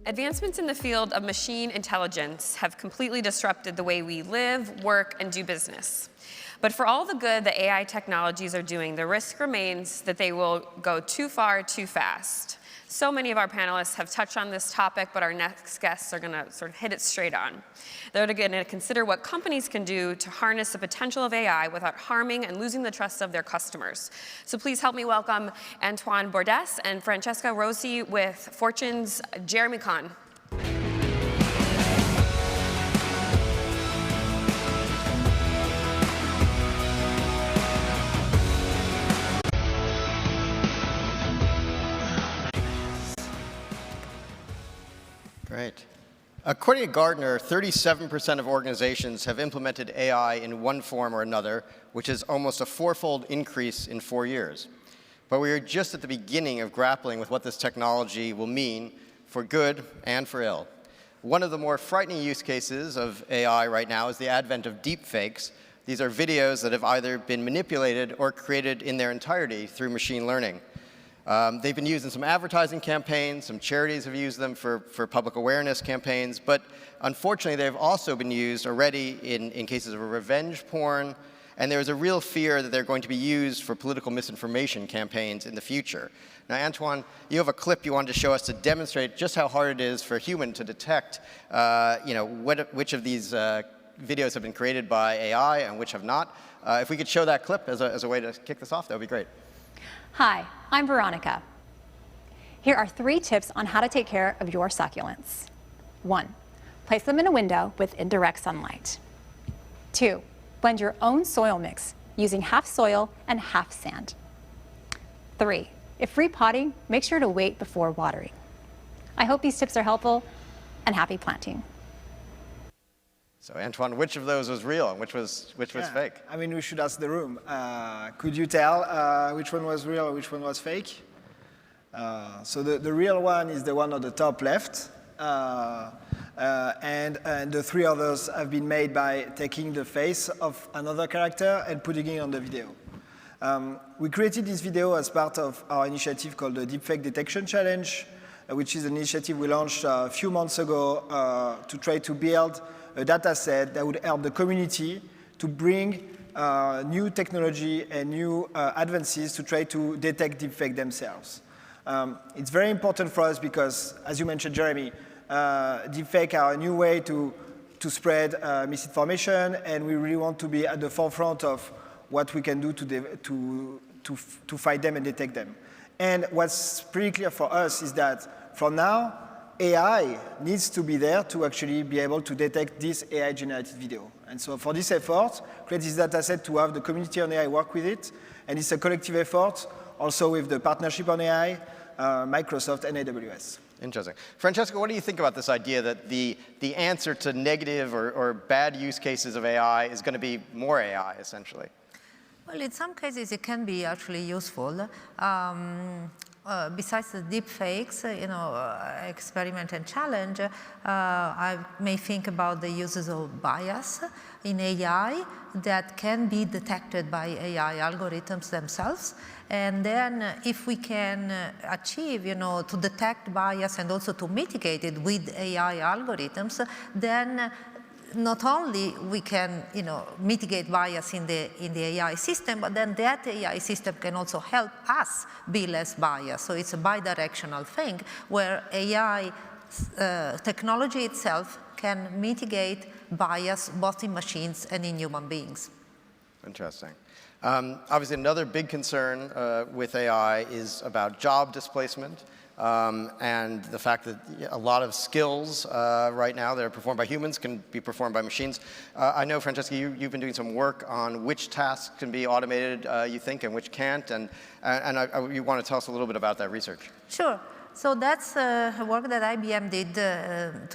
Advancements in the field of machine intelligence have completely disrupted the way we live, work, and do business. But for all the good that AI technologies are doing, the risk remains that they will go too far, too fast. So many of our panelists have touched on this topic, but our next guests are going to sort of hit it straight on. They're going to consider what companies can do to harness the potential of AI without harming and losing the trust of their customers. So please help me welcome Antoine Bordes and Francesca Rossi with Fortune's Jeremy Kahn. Great. According to Gartner, 37% of organizations have implemented AI in one form or another, which is almost a fourfold increase in 4 years. But we are just at the beginning of grappling with what this technology will mean for good and for ill. One of the more frightening use cases of AI right now is the advent of deepfakes. These are videos that have either been manipulated or created in their entirety through machine learning. They've been used in some advertising campaigns, some charities have used them for public awareness campaigns, but unfortunately they've also been used already in cases of revenge porn, and there is a real fear that they're going to be used for political misinformation campaigns in the future. Now, Antoine, you have a clip you wanted to show us to demonstrate just how hard it is for a human to detect which of these videos have been created by AI and which have not. If we could show that clip as a way to kick this off, that would be great. Hi, I'm Veronica. Here are 3 tips on how to take care of your succulents. 1, place them in a window with indirect sunlight. 2, blend your own soil mix using half soil and half sand. 3, if repotting, make sure to wait before watering. I hope these tips are helpful, and happy planting. So, Antoine, which of those was real and which was fake? I mean, we should ask the room. Could you tell which one was real or which one was fake? So the real one is the one on the top left. And the 3 others have been made by taking the face of another character and putting it on the video. We created this video as part of our initiative called the Deepfake Detection Challenge, which is an initiative we launched a few months ago to try to build a data set that would help the community to bring new technology and new advances to try to detect deepfake themselves. It's very important for us because, as you mentioned, Jeremy, deepfake are a new way to spread misinformation, and we really want to be at the forefront of what we can do to fight them and detect them. And what's pretty clear for us is that for now, AI needs to be there to actually be able to detect this AI-generated video. And so for this effort, create this data set to have the community on AI work with it. And it's a collective effort, also with the partnership on AI, Microsoft and AWS. Interesting. Francesca, what do you think about this idea that the answer to negative or bad use cases of AI is going to be more AI, essentially? Well, in some cases, it can be actually useful. Besides the deepfakes, experiment and challenge, I may think about the uses of bias in AI that can be detected by AI algorithms themselves. And then if we can achieve, to detect bias and also to mitigate it with AI algorithms, then not only we can, mitigate bias in the AI system, but then that AI system can also help us be less biased. So it's a bidirectional thing where AI technology itself can mitigate bias both in machines and in human beings. Interesting. Obviously, another big concern with AI is about job displacement. And the fact that a lot of skills right now that are performed by humans can be performed by machines. I know, Francesca, you've been doing some work on which tasks can be automated, you think, and which can't. And you want to tell us a little bit about that research. Sure. So that's work that IBM did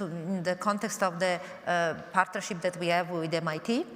in the context of the partnership that we have with MIT.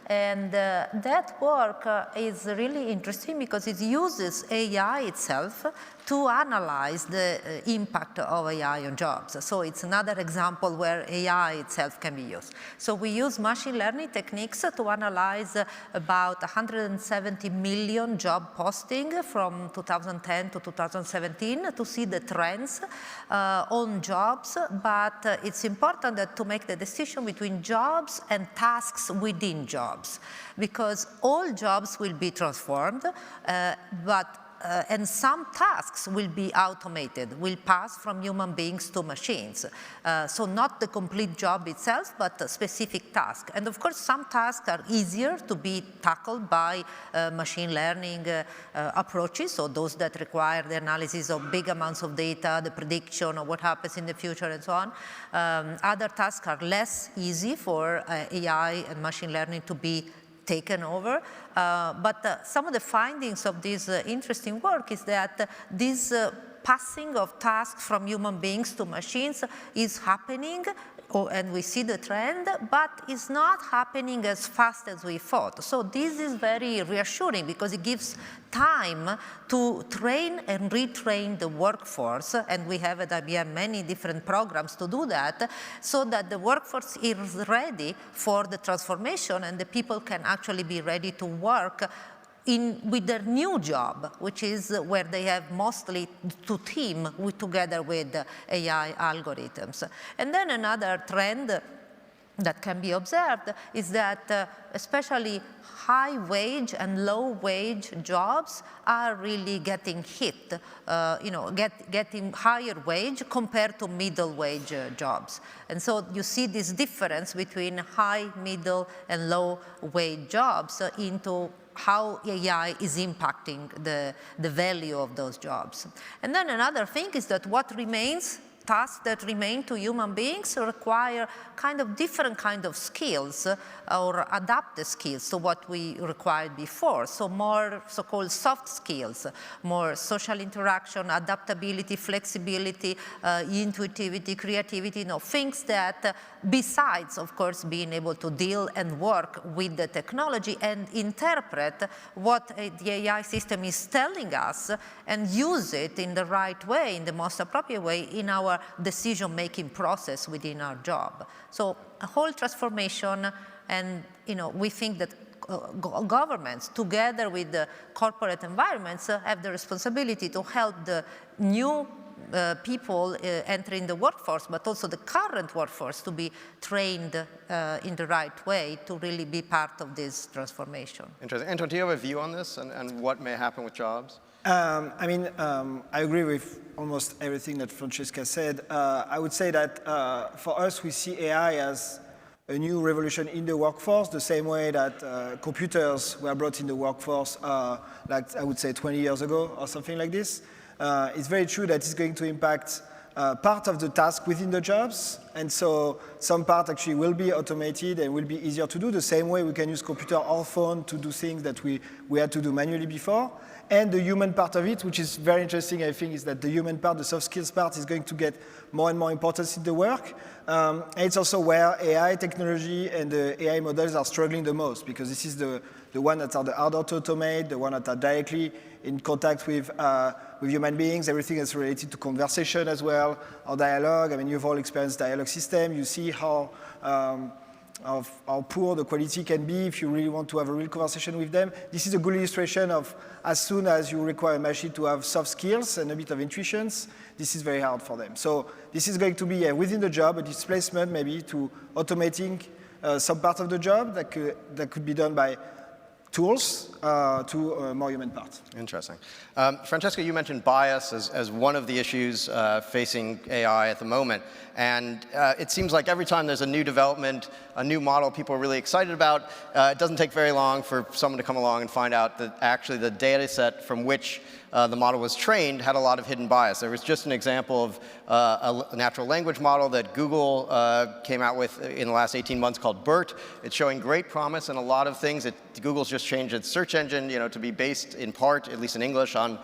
And that work is really interesting because it uses AI itself to analyze the impact of AI on jobs. So it's another example where AI itself can be used. So we use machine learning techniques to analyze about 170 million job postings from 2010 to 2017 to see the trends on jobs, but it's important that to make the decision between jobs and tasks within jobs, because all jobs will be transformed, and some tasks will be automated, will pass from human beings to machines. So not the complete job itself, but a specific task. And of course, some tasks are easier to be tackled by machine learning approaches, so those that require the analysis of big amounts of data, the prediction of what happens in the future, and so on. Other tasks are less easy for AI and machine learning to be taken over, but some of the findings of this interesting work is that this passing of tasks from human beings to machines is happening, and we see the trend, but it's not happening as fast as we thought. So this is very reassuring because it gives time to train and retrain the workforce, and we have at IBM many different programs to do that, so that the workforce is ready for the transformation and the people can actually be ready to work with their new job, which is where they have mostly to team together with AI algorithms. And then another trend that can be observed is that especially high wage and low wage jobs are really getting hit, getting higher wage compared to middle wage jobs. And so you see this difference between high, middle, and low wage jobs into how AI is impacting the value of those jobs. And then another thing is that what remains, tasks that remain to human beings require kind of different kind of skills or adapted skills to what we required before. So more so-called soft skills, more social interaction, adaptability, flexibility, intuitivity, creativity, things that besides, of course, being able to deal and work with the technology and interpret what the AI system is telling us and use it in the right way, in the most appropriate way in our decision-making process within our job. So a whole transformation, and we think that governments, together with the corporate environments, have the responsibility to help the new people entering the workforce, but also the current workforce to be trained in the right way to really be part of this transformation. Interesting. Anton, do you have a view on this and what may happen with jobs? I agree with almost everything that Francesca said. I would say that for us, we see AI as a new revolution in the workforce, the same way that computers were brought in the workforce, like I would say 20 years ago or something like this. It's very true that it's going to impact part of the task within the jobs, and so some part actually will be automated and will be easier to do, the same way we can use computer or phone to do things that we had to do manually before. And the human part of it, which is very interesting, I think, is that the human part, the soft skills part, is going to get more and more importance in the work. And it's also where AI technology and the AI models are struggling the most, because this is the one that are the harder to automate, the one that are directly in contact with human beings, everything that's related to conversation as well, or dialogue. I mean, you've all experienced dialogue system. You see how poor the quality can be if you really want to have a real conversation with them. This is a good illustration of as soon as you require a machine to have soft skills and a bit of intuitions, this is very hard for them. So this is going to be within the job, a displacement maybe to automating some part of the job that could be done by tools to more human part. Interesting. Francesca, you mentioned bias as one of the issues facing AI at the moment. And it seems like every time there's a new development, a new model people are really excited about, it doesn't take very long for someone to come along and find out that actually the data set from which the model was trained had a lot of hidden bias. There was just an example a natural language model that Google came out with in the last 18 months called BERT. It's showing great promise in a lot of things. Google's just changed its search engine, to be based in part, at least in English, on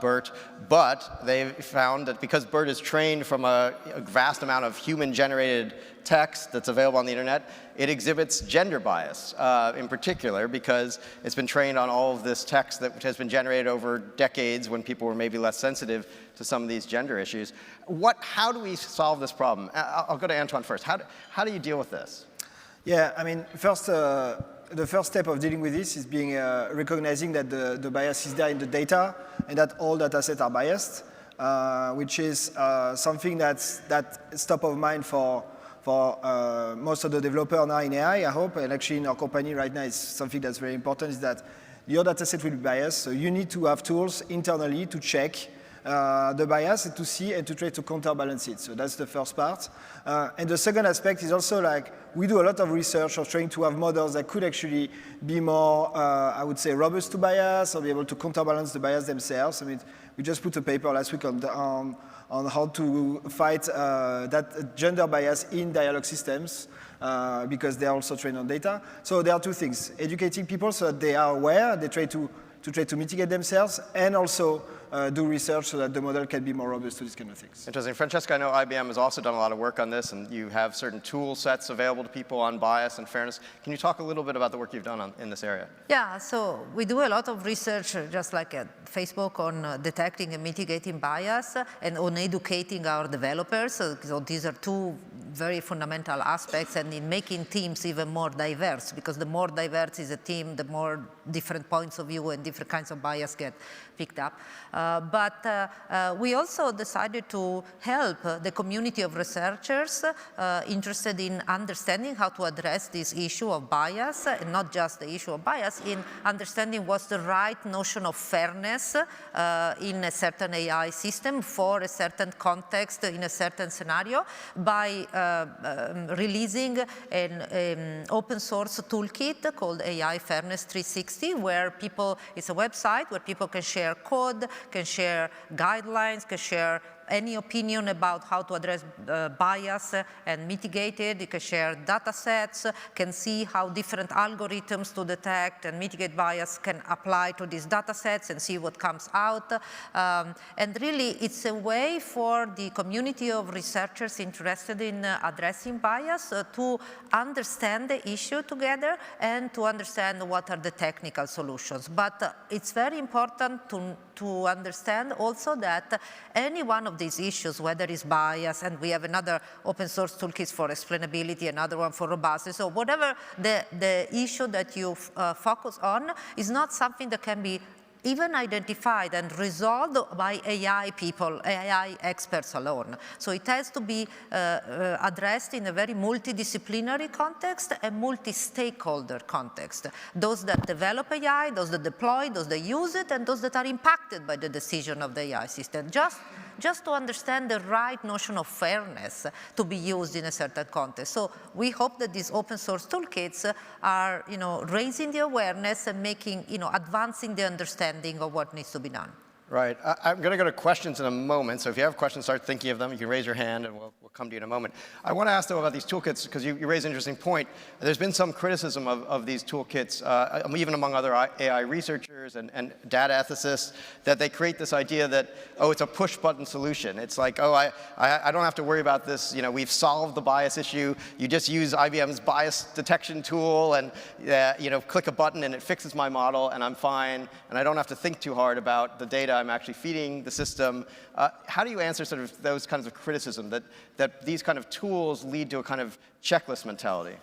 BERT. But they found that because BERT is trained from a vast amount of human-generated text that's available on the internet, it exhibits gender bias in particular, because it's been trained on all of this text that has been generated over decades when people were maybe less sensitive to some of these gender issues. How do we solve this problem? I'll go to Antoine first. How do you deal with this? Yeah, I mean, the first step of dealing with this is recognizing that the bias is there in the data and that all data sets are biased, which is something that's top of mind for most of the developers now in AI, I hope, and actually in our company right now, it's something that's very important, is that your data set will be biased, so you need to have tools internally to check the bias and to see and to try to counterbalance it. So that's the first part. And the second aspect is also we do a lot of research of trying to have models that could actually be more, I would say, robust to bias or be able to counterbalance the bias themselves. I mean, we just put a paper last week on how to fight that gender bias in dialogue systems because they are also trained on data. So there are two things: educating people so that they are aware, they try to mitigate themselves, and also do research so that the model can be more robust to these kind of things. Interesting. Francesca, I know IBM has also done a lot of work on this, and you have certain tool sets available to people on bias and fairness. Can you talk a little bit about the work you've done in this area? Yeah, so we do a lot of research, just like at Facebook, on detecting and mitigating bias and on educating our developers. So these are two very fundamental aspects, and in making teams even more diverse, because the more diverse is a team, the more different points of view and different kinds of bias get picked up. But we also decided to help the community of researchers interested in understanding how to address this issue of bias, and not just the issue of bias, in understanding what's the right notion of fairness in a certain AI system for a certain context in a certain scenario, by releasing an open source toolkit called AI Fairness 360, where it's a website where people can share code, can share guidelines, can share any opinion about how to address bias and mitigate it. You can share data sets, can see how different algorithms to detect and mitigate bias can apply to these data sets and see what comes out. And really, it's a way for the community of researchers interested in addressing bias to understand the issue together and to understand what are the technical solutions. But it's very important to understand also that any one of these issues, whether it's bias, and we have another open source toolkit for explainability, another one for robustness, so whatever the issue that you focus on is not something that can be even identified and resolved by AI people, AI experts alone. So it has to be addressed in a very multidisciplinary context and multi-stakeholder context. Those that develop AI, those that deploy, those that use it, and those that are impacted by the decision of the AI system. Just to understand the right notion of fairness to be used in a certain context. So we hope that these open source toolkits are, raising the awareness and making, advancing the understanding of what needs to be done. Right. I'm going to go to questions in a moment. So if you have questions, start thinking of them. You can raise your hand, and we'll come to you in a moment. I want to ask, though, about these toolkits, because you raised an interesting point. There's been some criticism of these toolkits, even among other AI researchers and data ethicists, that they create this idea that, it's a push-button solution. It's like, I don't have to worry about this. We've solved the bias issue. You just use IBM's bias detection tool and, click a button, and it fixes my model, and I'm fine, and I don't have to think too hard about the data I'm actually feeding the system. How do you answer sort of those kinds of criticism that these kind of tools lead to a kind of checklist mentality?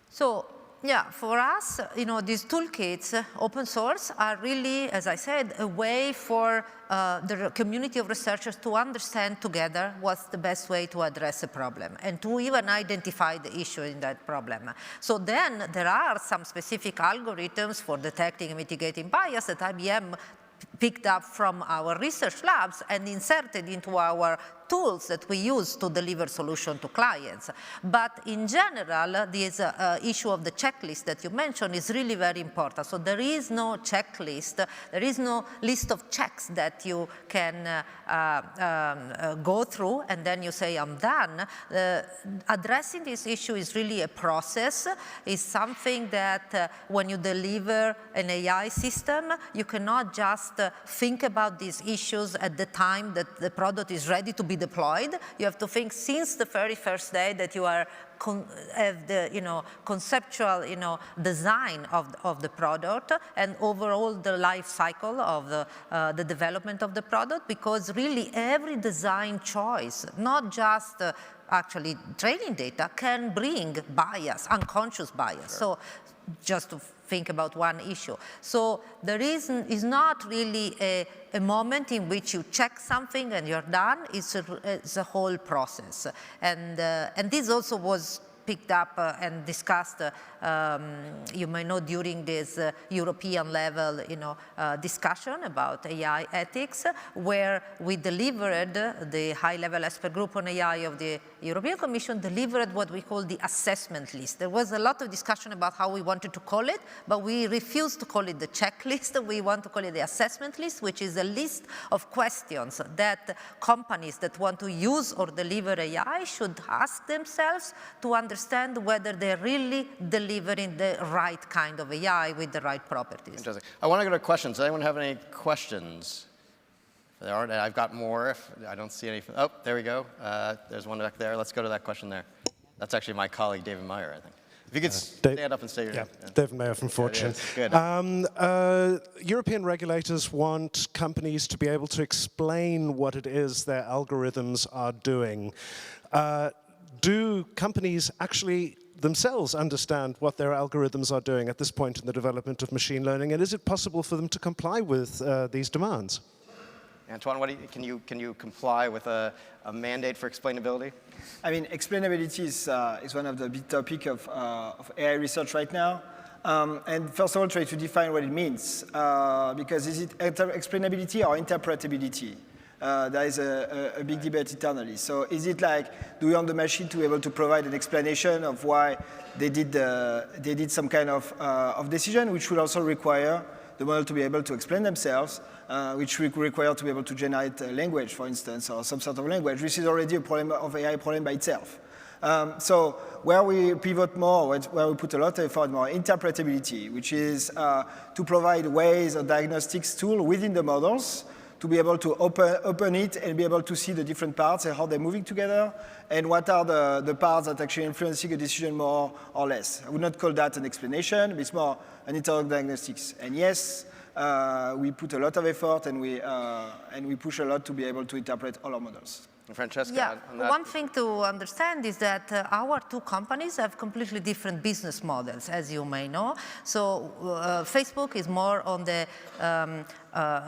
So, yeah, for us, these toolkits, open source, are really, as I said, a way for the community of researchers to understand together what's the best way to address a problem and to even identify the issue in that problem. So then there are some specific algorithms for detecting and mitigating bias that IBM picked up from our research labs and inserted into our tools that we use to deliver solutions to clients. But in general, this issue of the checklist that you mentioned is really very important. So there is no checklist, there is no list of checks that you can go through and then you say, I'm done. Addressing this issue is really a process, is something that when you deliver an AI system, you cannot just think about these issues at the time that the product is ready to be deployed. You have to think since the very first day that you are have the conceptual design of the product and overall the life cycle of the development of the product, because really every design choice, not just actually training data, can bring bias, unconscious bias. Sure. So just to think about one issue. So there is not really a moment in which you check something and you're done. It's a whole process. And this also was picked up and discussed, you may know, during this European level discussion about AI ethics, where we delivered, the high-level expert group on AI of the European Commission delivered what we call the assessment list. There was a lot of discussion about how we wanted to call it, but we refused to call it the checklist. We want to call it the assessment list, which is a list of questions that companies that want to use or deliver AI should ask themselves to understand whether they're really delivering the right kind of AI with the right properties. Interesting. I want to go to questions. Does anyone have any questions? If there aren't, I've got more. If I don't see any. Oh, there we go. There's one back there. Let's go to that question there. That's actually my colleague, David Meyer, I think. If you could stand up and say your name. Yeah, David Meyer from Fortune. Good. European regulators want companies to be able to explain what it is their algorithms are doing. Do companies actually themselves understand what their algorithms are doing at this point in the development of machine learning? And is it possible for them to comply with these demands? Antoine, can you comply with a mandate for explainability? I mean, explainability is one of the big topics of AI research right now. And first of all, try to define what it means. Because is it explainability or interpretability? There is a big debate internally. So is it like, do we want the machine to be able to provide an explanation of why they did some kind of decision, which will also require the model to be able to explain themselves, which require to be able to generate language, for instance, or some sort of language, which is already a problem of AI problem by itself. So where we pivot more, where we put a lot of effort more, interpretability, which is to provide ways or diagnostics tool within the models to be able to open it and be able to see the different parts and how they're moving together, and what are the parts that actually influencing a decision more or less. I would not call that an explanation, but it's more an internal diagnostics. And yes, we put a lot of effort and we push a lot to be able to interpret all our models. Francesca, yeah, on that. one thing to understand is that our two companies have completely different business models, as you may know. So Facebook is more on the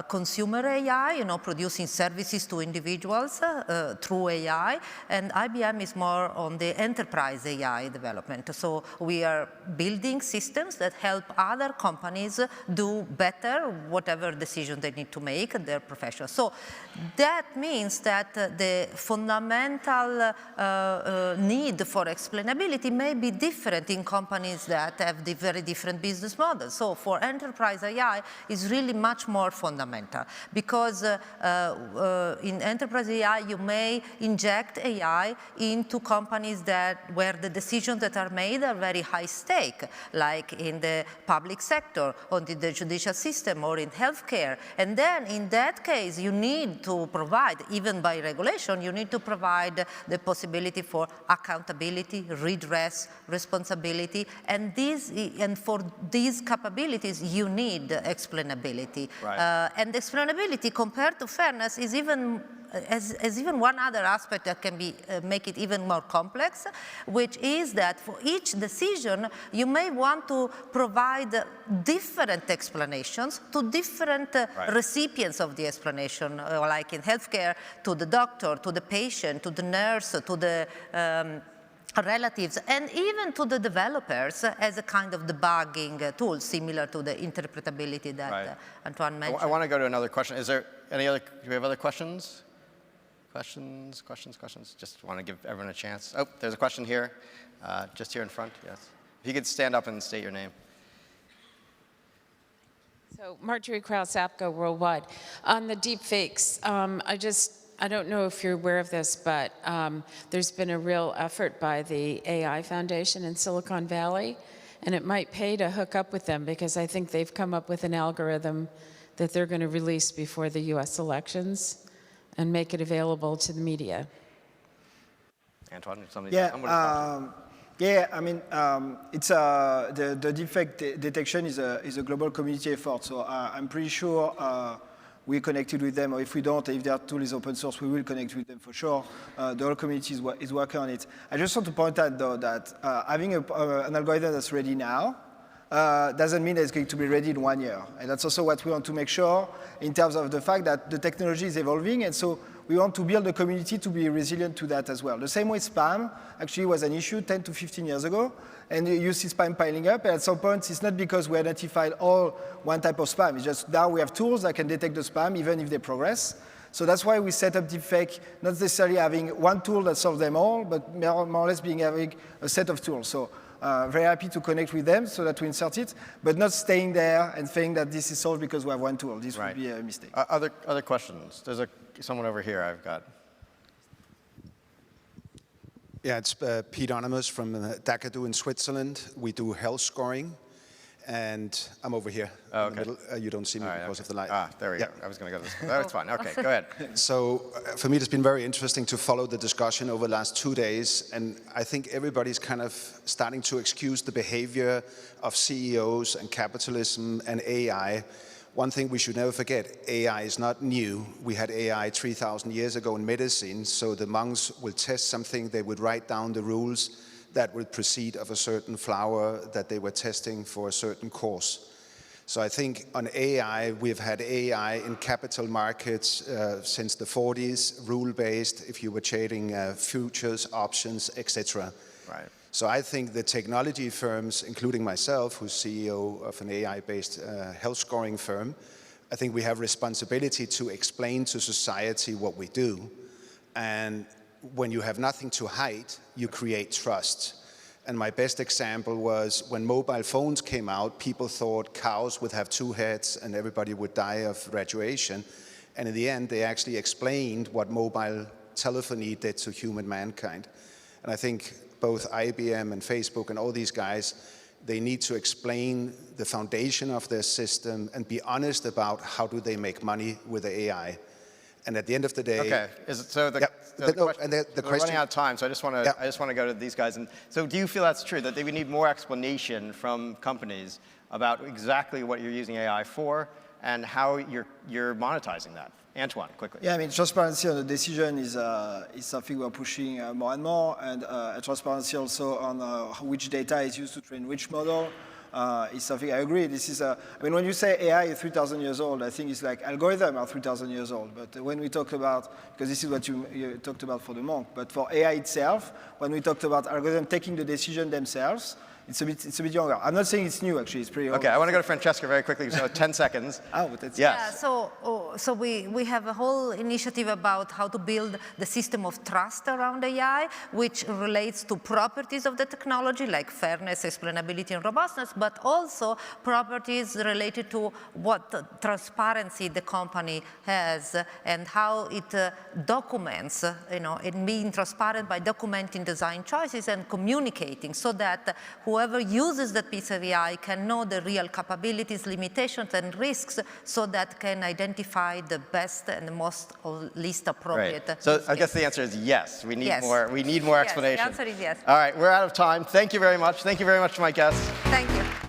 consumer AI, producing services to individuals through AI, and IBM is more on the enterprise AI development. So we are building systems that help other companies do better whatever decision they need to make in their profession. So that means that the fundamental need for explainability may be different in companies that have the very different business models. So for enterprise AI is really much more fundamental, because in enterprise AI you may inject AI into companies where the decisions that are made are very high stake, like in the public sector, or in the judicial system, or in healthcare. And then in that case you need to provide, even by regulation, you need to provide the possibility for accountability, redress, responsibility, and for these capabilities you need explainability. Right. And explainability compared to fairness is even one other aspect that can make it even more complex, which is that for each decision you may want to provide different explanations to different recipients of the explanation, like in healthcare, to the doctor, to the patient, to the nurse, to the relatives, and even to the developers as a kind of debugging tool, similar to the interpretability that Antoine mentioned. I want to go to another question. Is there do we have other questions? Questions? Just want to give everyone a chance. Oh, there's a question here, just here in front, yes. If you could stand up and state your name. So, Marjorie Krause, APCO Worldwide. On the deepfakes, I don't know if you're aware of this, but there's been a real effort by the AI Foundation in Silicon Valley, and it might pay to hook up with them because I think they've come up with an algorithm that they're going to release before the US elections and make it available to the media. Antoine, Yeah, I mean, it's the defect detection is a global community effort. So I'm pretty sure we connected with them, or if we don't, if their tool is open source, we will connect with them for sure. The whole community is working on it. I just want to point out, though, that having an algorithm that's ready now doesn't mean that it's going to be ready in 1 year. And that's also what we want to make sure in terms of the fact that the technology is evolving, and so we want to build a community to be resilient to that as well. The same way spam actually was an issue 10 to 15 years ago, and you see spam piling up, and at some point it's not because we identified all one type of spam, it's just now we have tools that can detect the spam even if they progress. So that's why we set up Deepfake, not necessarily having one tool that solves them all, but more or less having a set of tools. So very happy to connect with them so that we insert it, but not staying there and saying that this is solved because we have one tool. This would be a mistake. Other questions? There's someone over here I've got. Yeah, it's Pete Onimus from Dakadu in Switzerland. We do health scoring, and I'm over here in the middle. You don't see me because of the light. There we go. I was going to go to this. That's fine. Okay, go ahead. So for me, it's been very interesting to follow the discussion over the last 2 days, and I think everybody's kind of starting to excuse the behavior of CEOs and capitalism and AI. One thing we should never forget, AI is not new. We had AI 3,000 years ago in medicine, so the monks will test something, they would write down the rules that would proceed of a certain flower that they were testing for a certain course. So I think on AI, we've had AI in capital markets since the 40s, rule-based, if you were trading futures, options, etc. Right. So I think the technology firms, including myself, who's CEO of an AI-based health scoring firm, I think we have responsibility to explain to society what we do. And when you have nothing to hide, you create trust. And my best example was when mobile phones came out, people thought cows would have 2 heads and everybody would die of radiation. And in the end, they actually explained what mobile telephony did to human mankind. And I think both IBM and Facebook and all these guys, they need to explain the foundation of their system and be honest about how do they make money with the AI. And at the end of the day... Okay, we're running out of time, so I just want to go to these guys. And so do you feel that's true, that we need more explanation from companies about exactly what you're using AI for and how you're monetizing that? Antoine, quickly. Yeah, I mean, transparency on the decision is something we're pushing more and more, and transparency also on which data is used to train which model is something I agree. This is I mean, when you say AI is 3,000 years old, I think it's like algorithms are 3,000 years old. But when we talk about, because this is what you talked about for the monk, but for AI itself, when we talked about algorithms taking the decision themselves, it's a bit younger. I'm not saying it's new, actually. It's pretty old. Okay, I want to go to Francesca very quickly, so 10 seconds. But that's... Yes. Yeah, so we have a whole initiative about how to build the system of trust around AI, which relates to properties of the technology, like fairness, explainability, and robustness, but also properties related to what transparency the company has and how it documents, it being transparent by documenting design choices and communicating so that whoever uses that piece of AI can know the real capabilities, limitations, and risks so that can identify the best and the most or least appropriate. Right. So I guess the answer is yes. We need more. We need more explanation. The answer is yes. All right, we're out of time. Thank you very much. Thank you very much to my guests. Thank you.